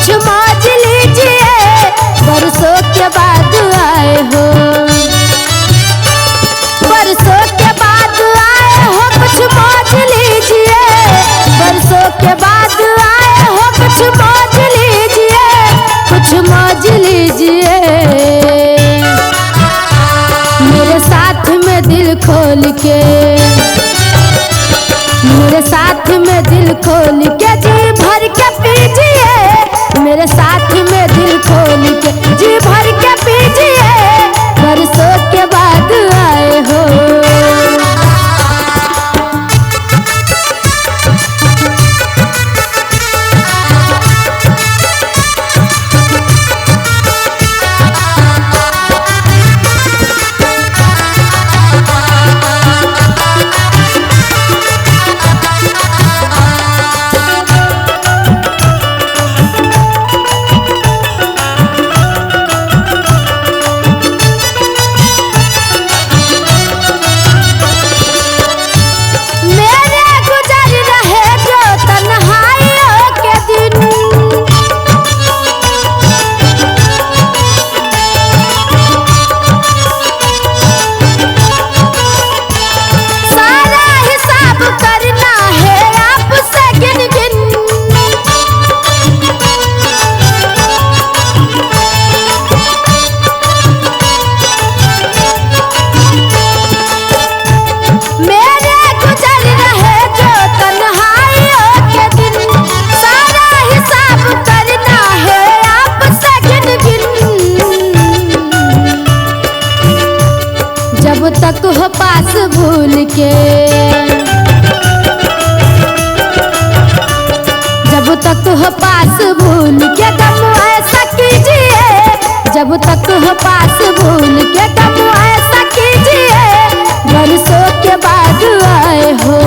कुछ मौज लीजिए, बरसों के बाद आए हो। बरसों के बाद आए हो, कुछ मौज लीजिए, बरसों के बाद आए हो, कुछ मौज लीजिए, कुछ मौज लीजिए। मेरे साथ में दिल खोल के, मेरे साथ में दिल खोल के जी भर के पीजिए, मेरे साथ में दिल खोल के जी भर के पीजिए, बरसों के बाद आए हो। जब तक हो पास भूल के, जब तक हो पास भूल के गम ऐसा कीजिए, जब तक हो पास भूल के गम ऐसा कीजिए, बरसों के बाद आए हो।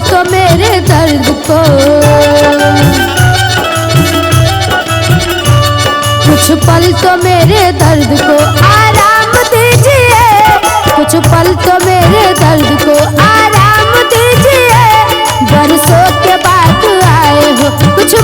तो मेरे दर्द को, कुछ पल तो मेरे दर्द को आराम दीजिए, कुछ पल तो मेरे दर्द को आराम दीजिए, बरसों के बाद आए हो। कुछ